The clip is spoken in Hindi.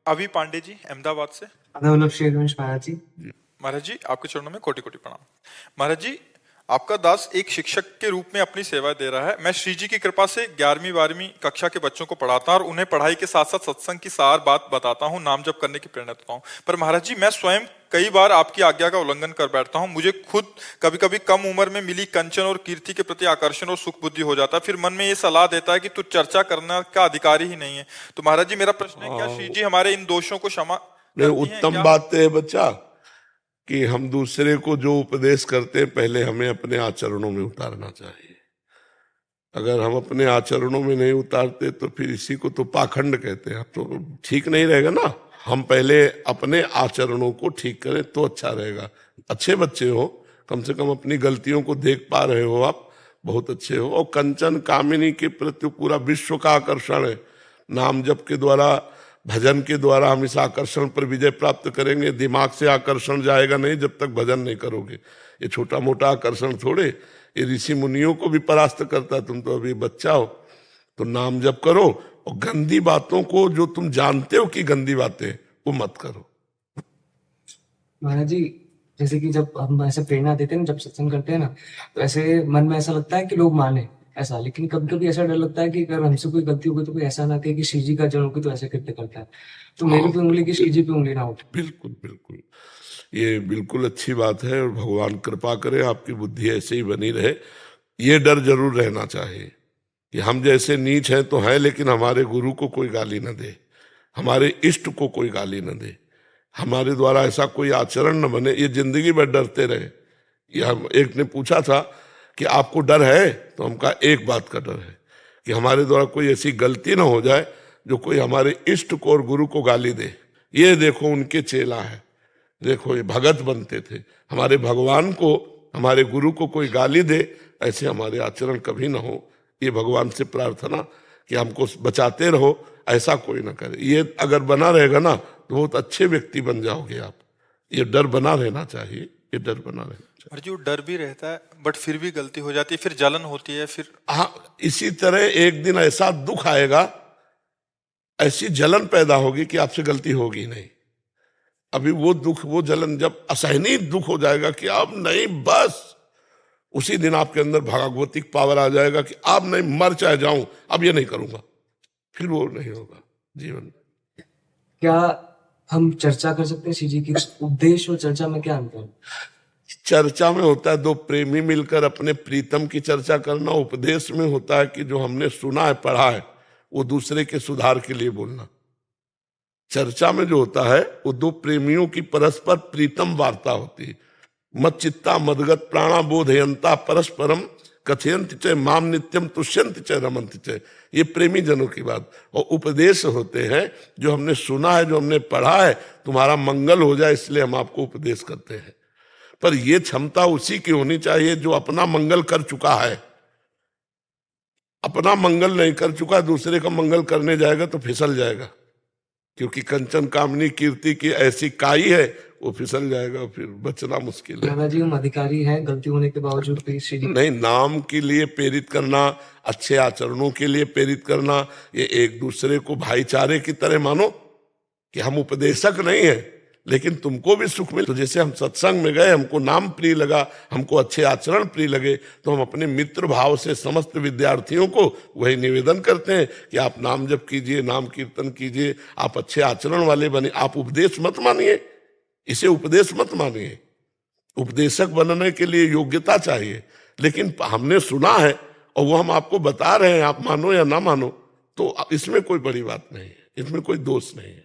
अभी पांडे जी अहमदाबाद से। वल्लभ शेरवंश महाराज जी। महाराज जी आपके चरणों में कोटि कोटि प्रणाम। महाराज जी आपका दास एक शिक्षक के रूप में अपनी सेवा दे रहा है। मैं श्री जी की कृपा से 11वीं 12वीं कक्षा के बच्चों को पढ़ाता हूं और उन्हें पढ़ाई के साथ साथ सत्संग की सार बात बताता हूं, नाम जप करने की प्रेरणा देता हूं। पर महाराज जी मैं स्वयं कई बार आपकी आज्ञा का उल्लंघन कर बैठता हूं। मुझे खुद कभी कभी कम उम्र में मिली कंचन और कीर्ति के प्रति आकर्षण और सुख बुद्धि हो जाता है। फिर मन में ये सलाह देता है कि तू चर्चा करना का अधिकारी ही नहीं है। तो महाराज जी मेरा प्रश्न है, क्या श्री जी हमारे इन दोषों को क्षमा करती हैं? उत्तम बात है बच्चा कि हम दूसरे को जो उपदेश करते हैं पहले हमें अपने आचरणों में उतारना चाहिए। अगर हम अपने आचरणों में नहीं उतारते तो फिर इसी को तो पाखंड कहते हैं। अब तो ठीक नहीं रहेगा ना। हम पहले अपने आचरणों को ठीक करें तो अच्छा रहेगा। अच्छे बच्चे हो, कम से कम अपनी गलतियों को देख पा रहे हो, आप बहुत अच्छे हो। और कंचन कामिनी के प्रति पूरा विश्व का आकर्षण है। नाम जप के द्वारा, भजन के द्वारा हम इस आकर्षण पर विजय प्राप्त करेंगे। दिमाग से आकर्षण जाएगा नहीं जब तक भजन नहीं करोगे। ये छोटा मोटा आकर्षण थोड़े, ये ऋषि मुनियों को भी परास्त करता। तुम तो अभी बच्चा हो, तो नाम जप करो और गंदी बातों को, जो तुम जानते हो कि गंदी बातें, वो मत करो। महाराज जी जैसे कि जब हम ऐसे प्रेरणा देते हैं ना, जब सत्संग करते हैं ना, तो ऐसे मन में ऐसा लगता है कि लोग माने ऐसा, लेकिन कभी कभी ऐसा डर लगता है कि अगर हमसे कोई गलती हो गई तो कोई ऐसा ना कहे कि श्री जी का जन्म की तो ऐसे कृत्य करता है, तो मेरे पे उंगली की श्री जी पे उंगली ना उठे। बिल्कुल बिल्कुल, ये बिल्कुल अच्छी बात है और भगवान कृपा करे आपकी बुद्धि ऐसे ही बनी रहे। ये डर जरूर रहना चाहिए कि हम जैसे नीच हैं तो हैं, लेकिन हमारे गुरु को कोई गाली न दे, हमारे इष्ट को कोई गाली न दे, हमारे द्वारा ऐसा कोई आचरण न बने। ये जिंदगी भर डरते रहे। ये हम, एक ने पूछा था कि आपको डर है, तो हम कहा एक बात का डर है कि हमारे द्वारा कोई ऐसी गलती ना हो जाए जो कोई हमारे इष्ट को और गुरु को गाली दे। ये देखो उनके चेला है, देखो ये भगत बनते थे, हमारे भगवान को, हमारे गुरु को कोई गाली दे, ऐसे हमारे आचरण कभी ना हो। ये भगवान से प्रार्थना कि हमको बचाते रहो, ऐसा कोई ना करे। ये अगर बना रहेगा ना तो बहुत अच्छे व्यक्ति बन जाओगे आप। ये डर बना रहना चाहिए, ये डर बना रहना चाहिए। और जो डर भी रहता है बट फिर भी गलती हो जाती है, फिर जलन होती है, फिर हाँ, इसी तरह एक दिन ऐसा दुख आएगा, ऐसी जलन पैदा होगी कि आपसे गलती होगी नहीं। अभी वो दुख, वो जलन जब असहनीय दुख हो जाएगा कि अब नहीं, बस उसी दिन आपके अंदर भागवतिक पावर आ जाएगा कि अब नहीं, मर चाहे जाऊं, अब ये नहीं करूंगा। फिर वो नहीं होगा जीवन में। क्या हम चर्चा कर सकते हैं श्री जी की? उपदेश और चर्चा में क्या अंतर है? चर्चा में होता है दो प्रेमी मिलकर अपने प्रीतम की चर्चा करना। उपदेश में होता है कि जो हमने सुना है, पढ़ा है, वो दूसरे के सुधार के लिए बोलना। चर्चा में जो होता है वो दो प्रेमियों की परस्पर प्रीतम वार्ता होती है। मत चित्ता मदगत प्राणा बोधयंता परस्परम कथयंत च माम नित्यम तुष्यंत च रमंत च। ये प्रेमी जनों की बात। और उपदेश होते हैं जो हमने सुना है, जो हमने पढ़ा है, तुम्हारा मंगल हो जाए इसलिए हम आपको उपदेश करते हैं। पर यह क्षमता उसी की होनी चाहिए जो अपना मंगल कर चुका है। अपना मंगल नहीं कर चुका, दूसरे का मंगल करने जाएगा तो फिसल जाएगा, क्योंकि कंचन कामनी कीर्ति की ऐसी काई है, वो फिसल जाएगा, फिर बचना मुश्किल है। दादाजी हम अधिकारी हैं, गलती होने के बावजूद भी श्री जी नहीं, नाम के लिए प्रेरित करना, अच्छे आचरणों के लिए प्रेरित करना, ये एक दूसरे को भाईचारे की तरह मानो कि हम उपदेशक नहीं है लेकिन तुमको भी सुख मिले। तो जैसे हम सत्संग में गए, हमको नाम प्रिय लगा, हमको अच्छे आचरण प्रिय लगे, तो हम अपने मित्र भाव से समस्त विद्यार्थियों को वही निवेदन करते हैं कि आप नाम जप कीजिए, नाम कीर्तन कीजिए, आप अच्छे आचरण वाले बने। आप उपदेश मत मानिए, इसे उपदेश मत मानिए। उपदेशक बनने के लिए योग्यता चाहिए, लेकिन हमने सुना है और वो हम आपको बता रहे हैं, आप मानो या ना मानो, तो इसमें कोई बड़ी बात नहीं है, इसमें कोई दोष नहीं है।